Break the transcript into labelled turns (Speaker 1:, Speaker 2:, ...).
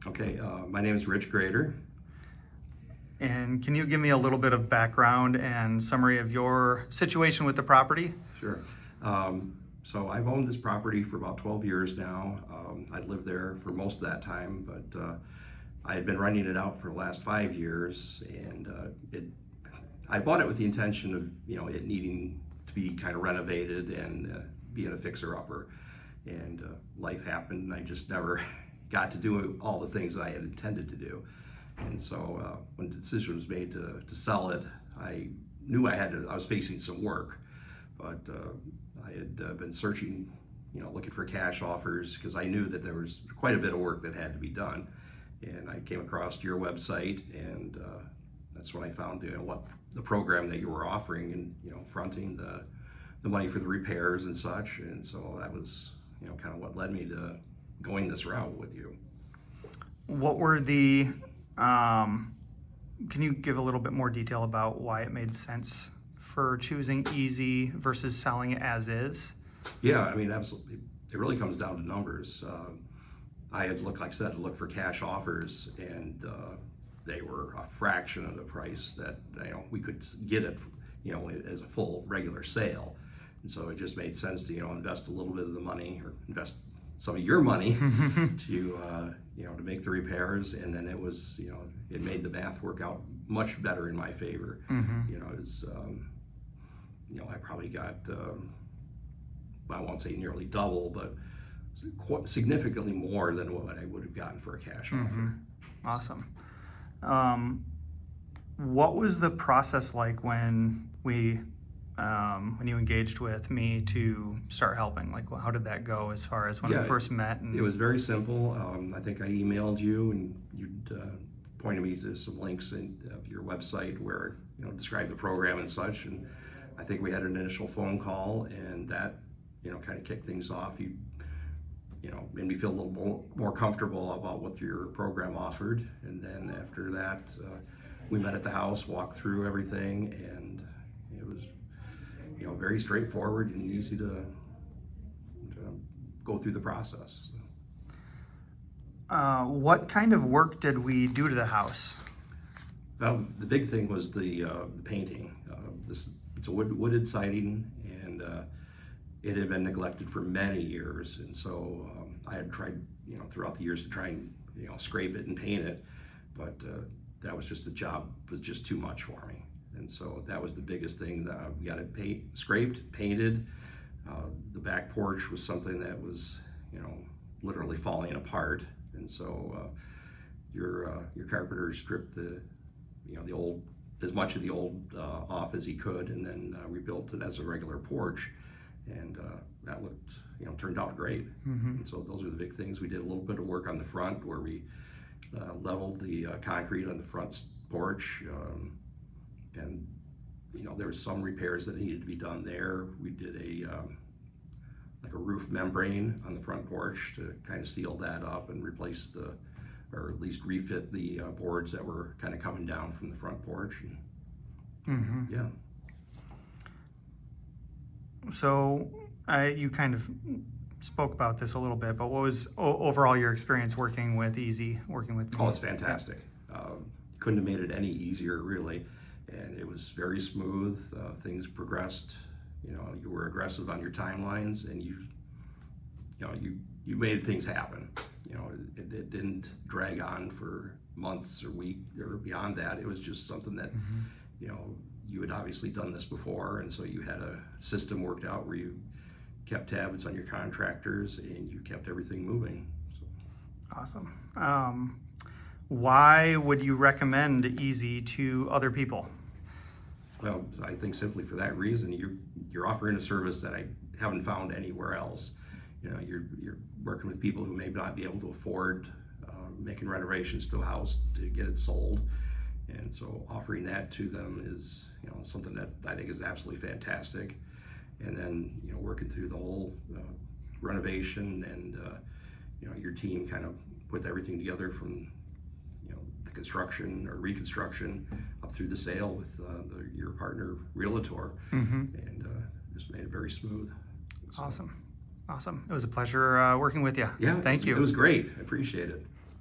Speaker 1: Okay, my name is Rich Grader.
Speaker 2: And can you give me a little bit of background and summary of your situation with the property?
Speaker 1: Sure. So I've owned this property for about 12 years now. I'd lived there for most of that time, but I had been renting it out for the last 5 years, and I bought it with the intention of it needing to be kind of renovated and being a fixer-upper. And life happened, and I just never got to do all the things that I had intended to do. And so when the decision was made to sell it, I knew I was facing some work, but I had been searching, looking for cash offers, because I knew that there was quite a bit of work that had to be done. And I came across your website, and that's when I found what the program that you were offering, and fronting the money for the repairs and such. And so that was kind of what led me to going this route with you.
Speaker 2: What were can you give a little bit more detail about why it made sense for choosing EZE versus selling it as is?
Speaker 1: Yeah, I mean, absolutely. It really comes down to numbers. I had looked, like I said, to look for cash offers, and they were a fraction of the price that we could get it, as a full regular sale. And so it just made sense to invest a little bit of the money, or invest some of your money to make the repairs, and then it was it made the math work out much better in my favor. It was I probably got I won't say nearly double, but significantly more than what I would have gotten for a cash offer.
Speaker 2: Awesome. What was the process like when you engaged with me to start helping? Like, how did that go as far as when we first met?
Speaker 1: It was very simple. I think I emailed you, and you'd pointed me to some links in your website where described the program and such. And I think we had an initial phone call, and that kind of kicked things off. You made me feel a little more comfortable about what your program offered. And then after that, we met at the house, walked through everything, and it was very straightforward and easy to go through the process.
Speaker 2: What kind of work did we do to the house?
Speaker 1: Well, the big thing was the painting. It's a wooded siding, and it had been neglected for many years, and so I had tried throughout the years to try and scrape it and paint it, but that was just the job was just too much for me. And so that was the biggest thing. We got it scraped, painted. The back porch was something that was, literally falling apart. And so your carpenter stripped the old, as much of the old off as he could, and then rebuilt it as a regular porch. And that looked, turned out great. And so those are the big things. We did a little bit of work on the front where we leveled the concrete on the front porch. And there was some repairs that needed to be done there. We did like a roof membrane on the front porch to kind of seal that up and replace or at least refit the boards that were kind of coming down from the front porch. And, yeah.
Speaker 2: So you kind of spoke about this a little bit, but what was overall your experience working with EZE, working with me?
Speaker 1: Oh, it's fantastic. Couldn't have made it any easier, really. And it was very smooth. Things progressed. You were aggressive on your timelines, and you made things happen. It didn't drag on for months or weeks or beyond that. It was just something that you had obviously done this before, and so you had a system worked out where you kept tabs on your contractors and you kept everything moving. So.
Speaker 2: Awesome. Why would you recommend EZE to other people?
Speaker 1: Well, I think simply for that reason. You're offering a service that I haven't found anywhere else. You're working with people who may not be able to afford making renovations to a house to get it sold, and so offering that to them is something that I think is absolutely fantastic. And then working through the whole renovation, and your team kind of put everything together from the construction or reconstruction up through the sale with your partner realtor, and just made it very smooth. So.
Speaker 2: Awesome. It was a pleasure working with you.
Speaker 1: Yeah,
Speaker 2: thank you.
Speaker 1: It was great. I appreciate it.